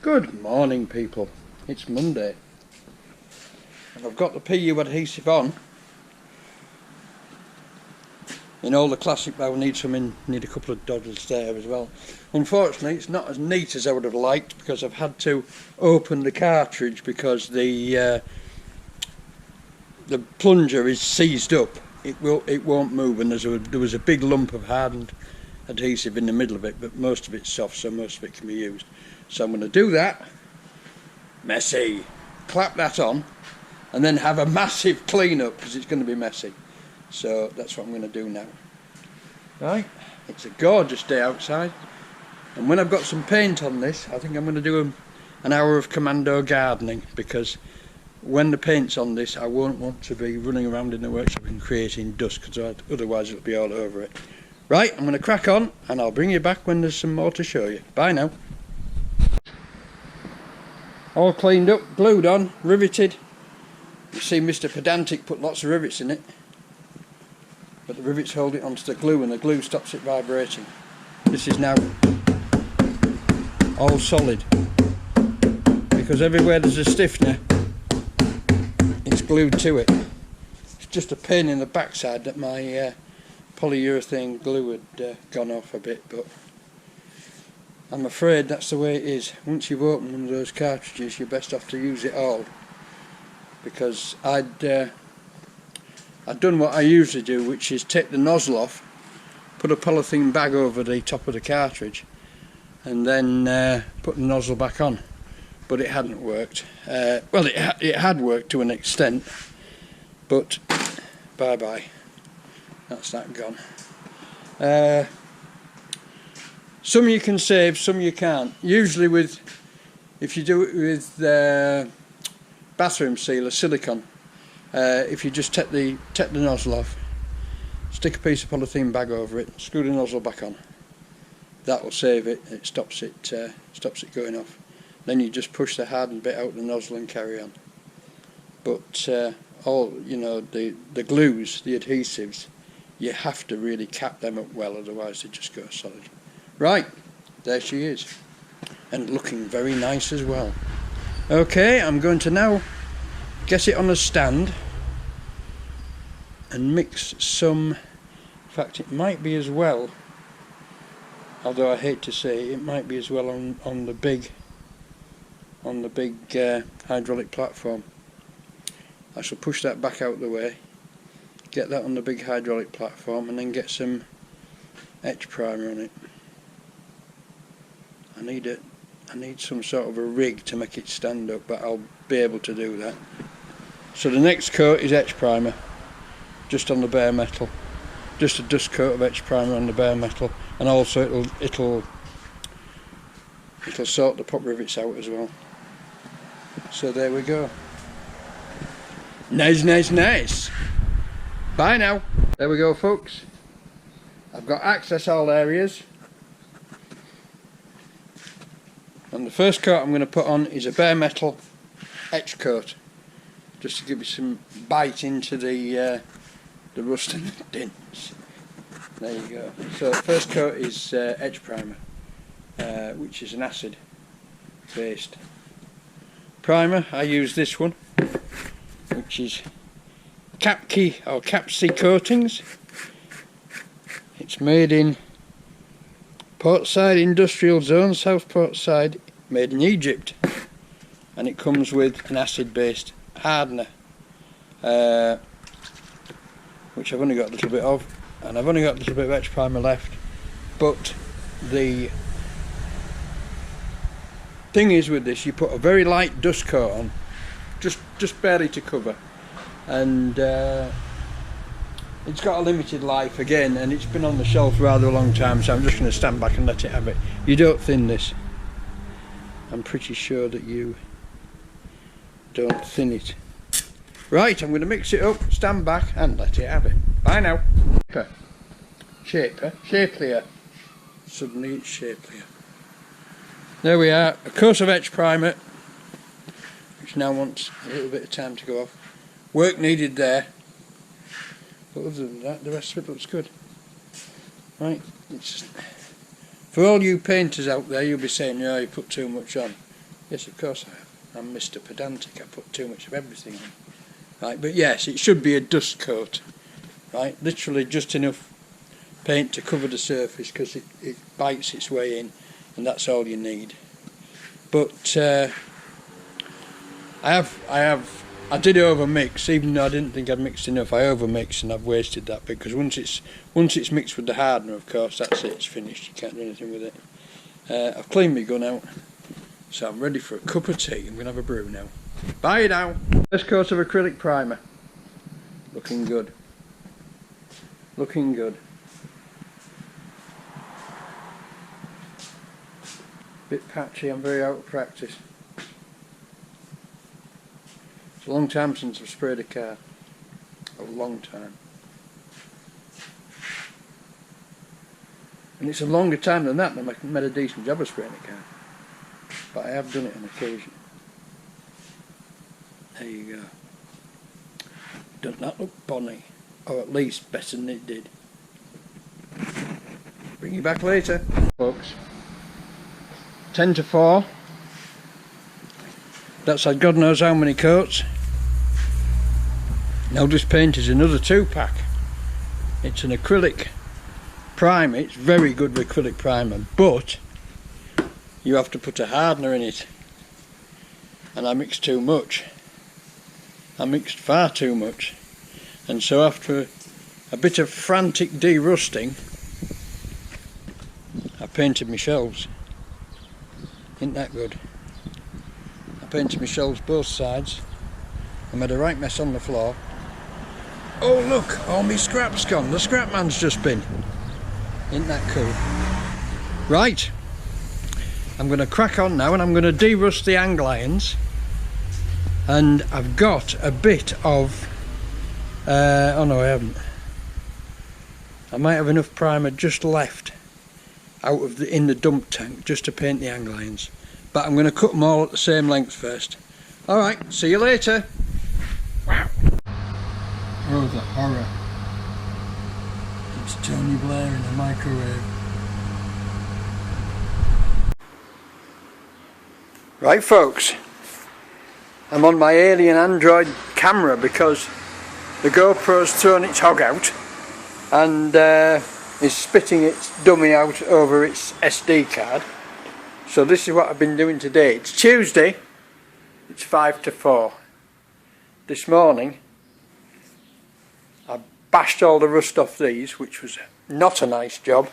Good morning, people. It's Monday and I've got the PU adhesive on. In all the classic, I will need a couple of dodgers there as well. Unfortunately, it's not as neat as I would have liked because I've had to open the cartridge because the plunger is seized up. It won't move, and there was a big lump of hardened adhesive in the middle of it, but most of it's soft, so most of it can be used. So I'm going to do that. Messy. Clap that on, and then have a massive clean up because it's going to be messy. So that's what I'm going to do now. Right, it's a gorgeous day outside, and when I've got some paint on this, I think I'm going to do an hour of commando gardening, because when the paint's on this, I won't want to be running around in the workshop and creating dust, because otherwise it'll be all over it. Right, I'm going to crack on, and I'll bring you back when there's some more to show you. Bye now. All cleaned up, glued on, riveted. You see Mr. Pedantic put lots of rivets in it, but the rivets hold it onto the glue and the glue stops it vibrating. This is now all solid, because everywhere there's a stiffener, it's glued to it. It's just a pain in the backside that my polyurethane glue had gone off a bit, but I'm afraid that's the way it is. Once you've opened one of those cartridges, you're best off to use it all, because I'd done what I usually do, which is take the nozzle off, put a polythene bag over the top of the cartridge, and then put the nozzle back on. But it hadn't worked. Well, it had worked to an extent, but bye bye. That's that gone. Some you can save, some you can't. Usually if you do it with bathroom sealer, silicone, if you just take the nozzle off, stick a piece of polythene bag over it, screw the nozzle back on, that will save it. It stops it going off. Then you just push the hardened bit out the nozzle and carry on. But all, you know, the glues, the adhesives, you have to really cap them up well, otherwise they just go solid. Right, there she is, and looking very nice as well. Okay, I'm going to now get it on a stand and mix some. In fact, it might be as well, although I hate to say it might be as well on the big hydraulic platform. I shall push that back out the way, get that on the big hydraulic platform, and then get some etch primer on it. I need some sort of a rig to make it stand up, but I'll be able to do that. So the next coat is etch primer, just on the bare metal, just a dust coat of etch primer on the bare metal, and also it'll sort the pop rivets out as well. So there we go. Nice, nice, nice. Bye now. There we go, folks. I've got access all areas. And the first coat I'm going to put on is a bare metal etch coat, just to give it some bite into the rust and the dents. There you go. So the first coat is etch primer, which is an acid based primer. I use this one, which is Capsy Coatings. It's made in Portside Industrial Zone, South Portside, made in Egypt, and it comes with an acid based hardener, which I've only got a little bit of, and I've only got a little bit of etch primer left. But the thing is with this, you put a very light dust coat on, just barely to cover, and it's got a limited life again, and it's been on the shelf rather a long time, so I'm just going to stand back and let it have it. You don't thin this. I'm pretty sure that you don't thin it. Right, I'm going to mix it up, stand back and let it have it. Bye now. Shapelier. Suddenly it's shapelier. There we are, a coat of etch primer, which now wants a little bit of time to go off. Work needed there. But other than that, the rest of it looks good. Right, it's For all you painters out there, you'll be saying, yeah, you put too much on. Yes, of course I have. I'm Mr. Pedantic. I put too much of everything on. Right, but yes, it should be a dust coat. Right, literally just enough paint to cover the surface because it bites its way in, and that's all you need. But I did over mix, even though I didn't think I'd mixed enough. I over mixed and I've wasted that because once it's mixed with the hardener, of course, that's it. It's finished. You can't do anything with it. I've cleaned my gun out, so I'm ready for a cup of tea. I'm gonna have a brew now. Bye now. First coat of acrylic primer. Looking good. Looking good. Bit patchy. I'm very out of practice. It's a long time since I've sprayed a car. A long time. And it's a longer time than that I made a decent job of spraying a car. But I have done it on occasion. There you go. Doesn't that look bonny? Or at least better than it did. Bring you back later, folks. 10 to 4. That's had God knows how many coats. Now this paint is another 2-pack. It's an acrylic primer. It's very good acrylic primer, but you have to put a hardener in it. And I mixed too much. I mixed far too much. And so after a bit of frantic de-rusting, I painted my shelves. Isn't that good? I painted my shelves both sides. I made a right mess on the floor. Oh look, all my scrap's gone. The scrap man's just been. Isn't that cool? Right, I'm going to crack on now and I'm going to de-rust the angle irons. And I've got a bit of... oh no, I haven't. I might have enough primer just left out of in the dump tank just to paint the angle irons. But I'm going to cut them all at the same length first. Alright, see you later. Wow. Oh, the horror. It's Tony Blair in a microwave. Right folks, I'm on my alien Android camera because the GoPro's thrown its hog out and is spitting its dummy out over its SD card. So this is what I've been doing today. It's Tuesday, it's 5 to 4. This morning I bashed all the rust off these, which was not a nice job,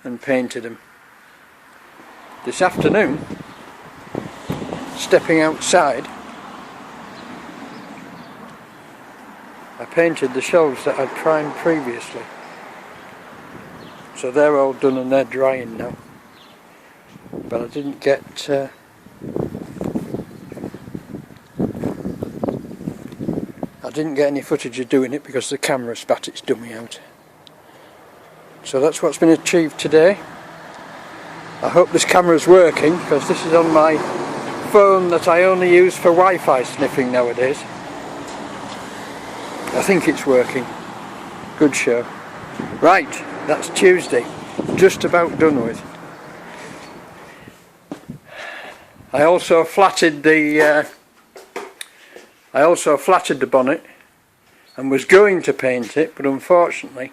and painted them. This afternoon, stepping outside, I painted the shelves that I'd primed previously. So they're all done and they're drying now. But I didn't get any footage of doing it because the camera spat its dummy out. So that's what's been achieved today. I hope this camera's working because this is on my phone that I only use for Wi-Fi sniffing nowadays. I think it's working. Good show. Right, that's Tuesday. Just about done with. I also flatted the bonnet and was going to paint it, but unfortunately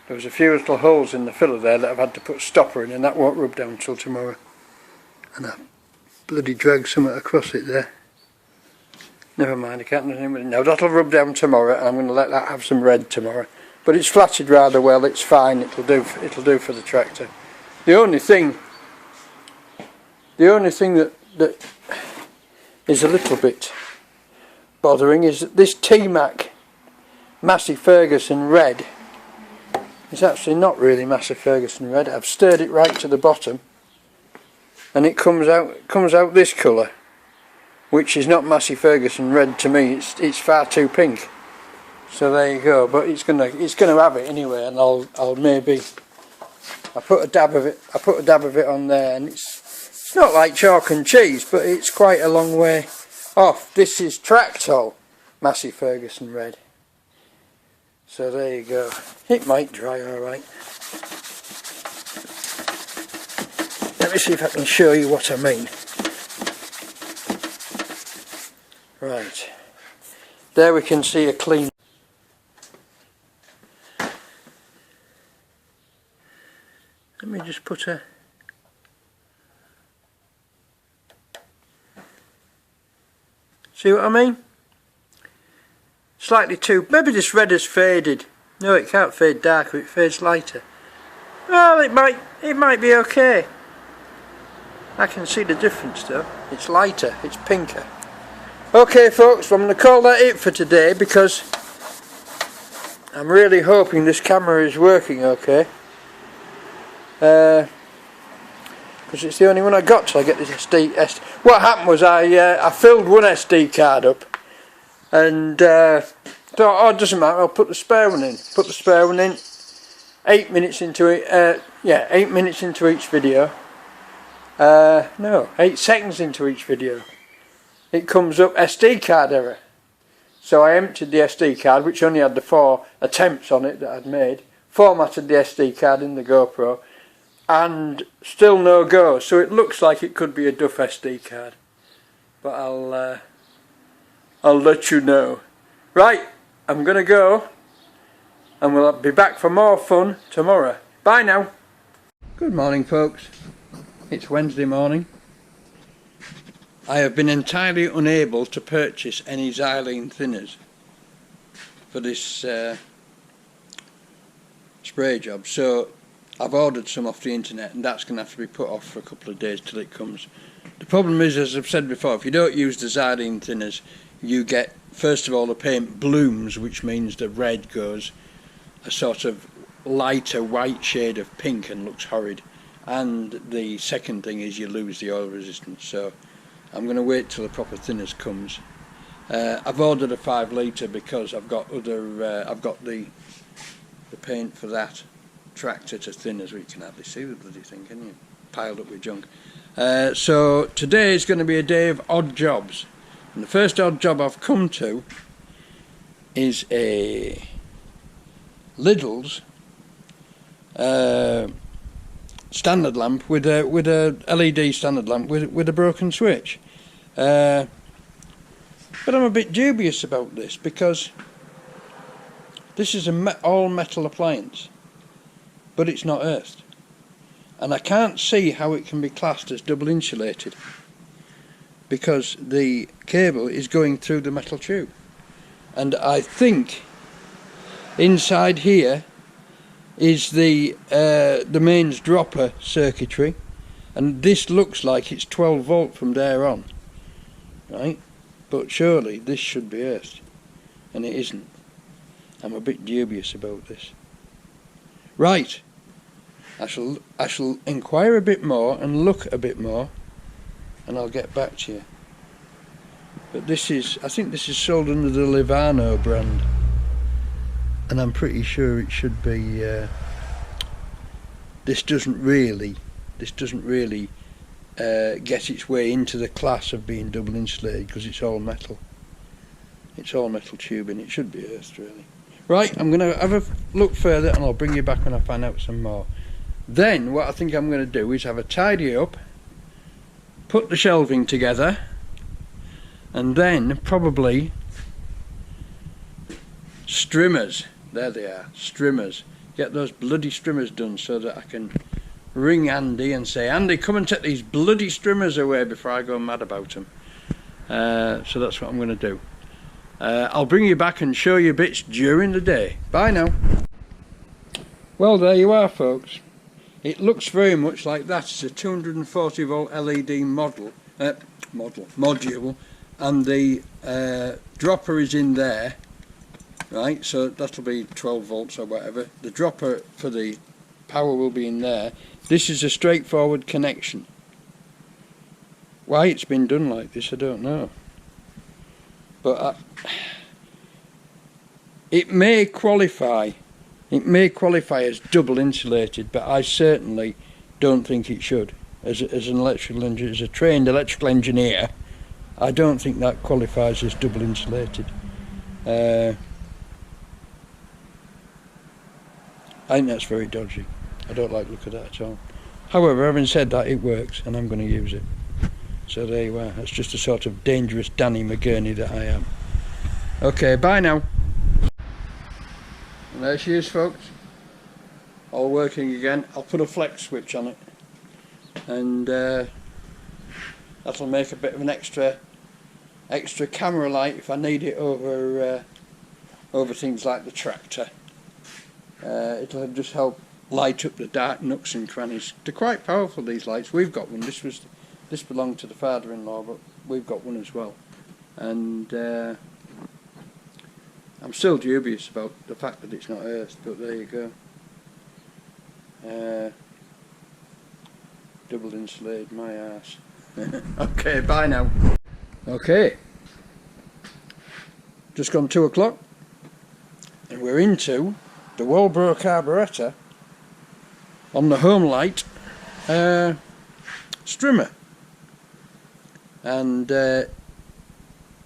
there was a few little holes in the filler there that I've had to put a stopper in, and that won't rub down till tomorrow. And I bloody dragged something across it there. Never mind, I can't do anything with it now. That'll rub down tomorrow, and I'm going to let that have some red tomorrow. But it's flatted rather well. It's fine. It'll do for the tractor. The only thing that is a little bit bothering is that this T-Mac Massey Ferguson red is actually not really Massey Ferguson red. I've stirred it right to the bottom, and it comes out this colour, which is not Massey Ferguson red to me. It's far too pink. So there you go. But it's gonna have it anyway, and I'll maybe I put a dab of it on there, and it's not like chalk and cheese, but it's quite a long way off. This is Tractol Massey Ferguson red. So there you go. It might dry alright. Let me see if I can show you what I mean. Right, there we can see a clean. Let me just put a see what I mean? Slightly too, maybe this red has faded. No, it can't fade darker, it fades lighter. Well, it might be okay. I can see the difference though. It's lighter, it's pinker. Okay folks, well, I'm going to call that it for today because I'm really hoping this camera is working okay. Because it's the only one I got till I get this SD. What happened was I filled one SD card up and thought, oh, it doesn't matter, I'll put the spare one in. Put the spare one in. 8 minutes into it, 8 minutes into each video. No, 8 seconds into each video. It comes up SD card error. So I emptied the SD card, which only had the 4 attempts on it that I'd made, formatted the SD card in the GoPro, and still no go. So it looks like it could be a duff SD card, but I'll let you know. Right, I'm gonna go, and we'll be back for more fun tomorrow. Bye now. Good morning folks, it's Wednesday morning. I have been entirely unable to purchase any xylene thinners for this spray job, so I've ordered some off the internet, and that's going to have to be put off for a couple of days till it comes. The problem is, as I've said before, if you don't use the xylene thinners, you get, first of all, the paint blooms, which means the red goes a sort of lighter white shade of pink and looks horrid, and the second thing is you lose the oil resistance. So I'm going to wait till the proper thinners comes. I've ordered a 5 litre because I've got other I've got the paint for that tractor to thinners. We can hardly see the bloody thing, can you? Piled up with junk. So today is going to be a day of odd jobs, and the first odd job I've come to is a Lidl's standard lamp with a LED standard lamp with a broken switch. But I'm a bit dubious about this because this is an all metal appliance, but it's not earthed, and I can't see how it can be classed as double insulated because the cable is going through the metal tube, and I think inside here is the mains dropper circuitry, and this looks like it's 12 volt from there on, right? But surely this should be earthed, and it isn't. I'm a bit dubious about this. Right, I shall inquire a bit more and look a bit more, and I'll get back to you. But this is, I think this is sold under the Livano brand, and I'm pretty sure it should be. This doesn't really get its way into the class of being double insulated because it's all metal. It's all metal tubing. It should be earthed really. Right, I'm going to have a look further, and I'll bring you back when I find out some more. Then what I think I'm going to do is have a tidy up, put the shelving together, and then probably strimmers. There they are, strimmers. Get those bloody strimmers done so that I can ring Andy and say, Andy, come and take these bloody strimmers away before I go mad about them. So that's what I'm going to do. I'll bring you back and show you bits during the day. Bye now. Well, there you are folks. It looks very much like that. It's a 240 volt LED module, and the dropper is in there. Right, so that'll be 12 volts or whatever. The dropper for the power will be in there. This is a straightforward connection. Why it's been done like this, I don't know. But it may qualify. It may qualify as double insulated, but I certainly don't think it should. As an electrical engineer, as a trained electrical engineer, I don't think that qualifies as double insulated. I think that's very dodgy. I don't like the look of that at all. However, having said that, it works, and I'm going to use it. So there you are. That's just a sort of dangerous Danny McGurney that I am. Okay, bye now. And there she is, folks. All working again. I'll put a flex switch on it, and that'll make a bit of an extra camera light if I need it over things like the tractor. It'll just help light up the dark nooks and crannies. They're quite powerful, these lights. We've got one. This belonged to the father-in-law, but we've got one as well. And I'm still dubious about the fact that it's not earthed, but there you go. Double insulated, my arse. Okay, bye now. Okay, just gone 2 o'clock, and we're into the Walbro carburettor on the Homelite strimmer, and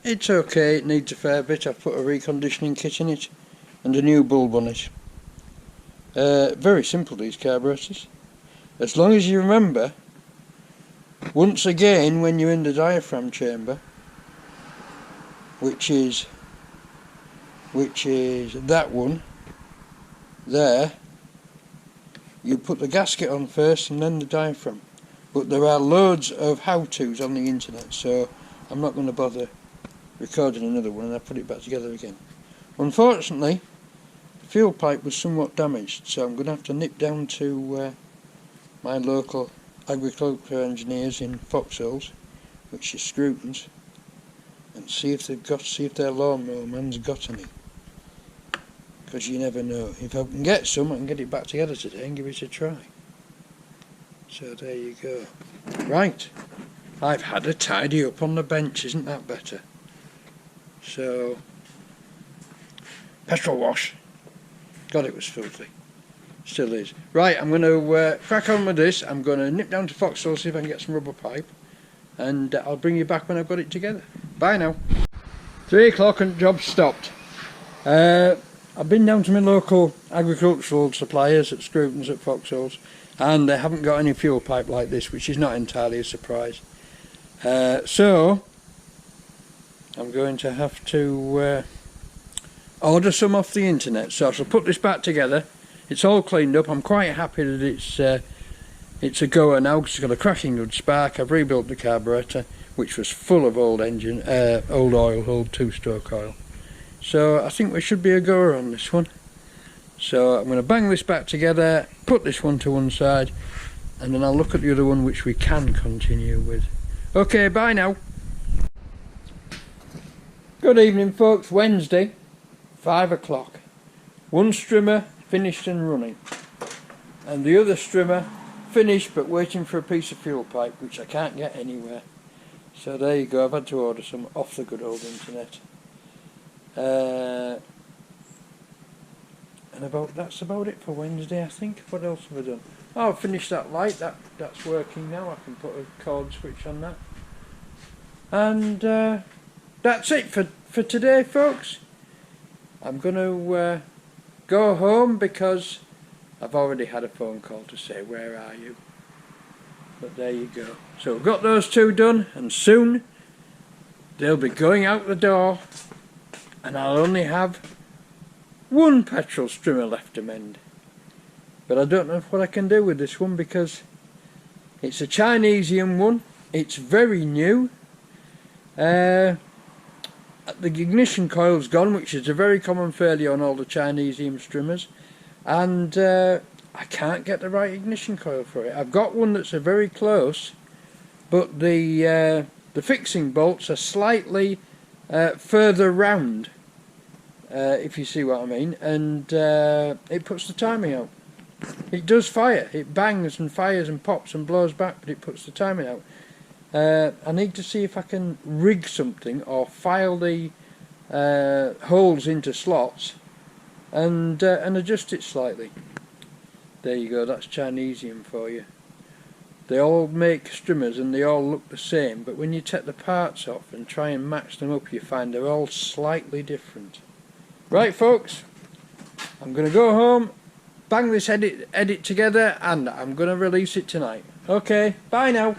it's okay. It needs a fair bit. I've put a reconditioning kit in it and a new bulb on it. Very simple, these carburettors, as long as you remember, once again, when you're in the diaphragm chamber, which is that one there, you put the gasket on first and then the diaphragm. But there are loads of how-tos on the internet, so I'm not going to bother recording another one, and I put it back together again. Unfortunately, the fuel pipe was somewhat damaged, so I'm going to have to nip down to my local agriculture engineers in Foxholes, which is Scruton's, and see if their lawnmower man's got any. Because you never know. If I can get some, I can get it back together today and give it a try. So there you go. Right, I've had a tidy up on the bench, isn't that better? So, petrol wash. God, it was filthy. Still is. Right, I'm going to crack on with this. I'm going to nip down to Foxhole, see if I can get some rubber pipe, and I'll bring you back when I've got it together. Bye now. 3 o'clock and job stopped. I've been down to my local agricultural suppliers at Scruton's at Foxholes, and they haven't got any fuel pipe like this, which is not entirely a surprise. So I'm going to have to order some off the internet. So I shall put this back together. It's all cleaned up. I'm quite happy that it's a goer now, because it's got a cracking good spark. I've rebuilt the carburettor, which was full of old oil, old two-stroke oil. So I think we should be a goer on this one. So I'm going to bang this back together, put this one to one side, and then I'll look at the other one, which we can continue with. Okay, bye now. Good evening, folks. Wednesday, 5 o'clock. One strimmer finished and running, and the other strimmer finished but waiting for a piece of fuel pipe, which I can't get anywhere. So there you go. I've had to order some off the good old internet. And that's about it for Wednesday, I think. What else have I done? Oh, I've finished that light. That's working now. I can put a cord switch on that. And that's it for today, folks. I'm going to go home because I've already had a phone call to say, where are you? But there you go. So we've got those two done, and soon they'll be going out the door, and I'll only have one petrol strimmer left to mend. But I don't know what I can do with this one, because it's a Chinesian one. It's very new. The ignition coil's gone, which is a very common failure on all the Chinesian strimmers, and I can't get the right ignition coil for it. I've got one that's very close, but the fixing bolts are slightly further round, if you see what I mean, and it puts the timing out. It does fire. It bangs and fires and pops and blows back, but it puts the timing out. I need to see if I can rig something or file the holes into slots and adjust it slightly. There you go, that's Chinesian for you. They all make strimmers and they all look the same, but when you take the parts off and try and match them up, you find they're all slightly different. Right, folks, I'm going to go home, bang this edit together, and I'm going to release it tonight. Okay, bye now.